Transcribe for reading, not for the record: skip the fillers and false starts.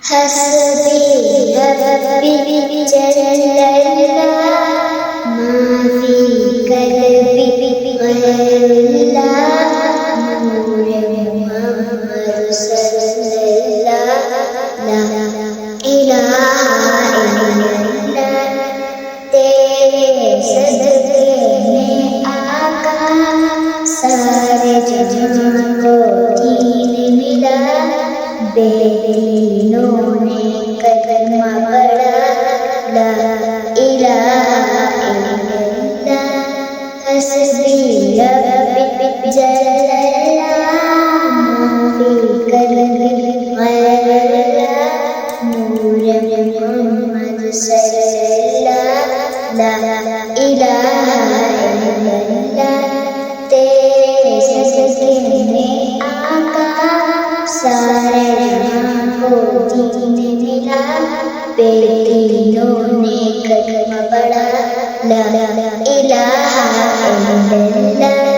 حسبي ربي جل الله ما في قلبي غير الله نور محمد صلى الله لا إله إلا الله تیرے صدقے میں آقا سارے جہاں کو دین ملا بے دینوں نے کلمہ پڑھا لا الہ الا اللہ حسبی ربی جل اللہ ما فی قلبی غیر اللہ نور محمد صلی اللہ لا الہ الا اللہ تیرے صدقے میں آقا سارے جہاں کو دین ملا بے دینوں نے کلمہ پڑھا لا الہ الا اللہ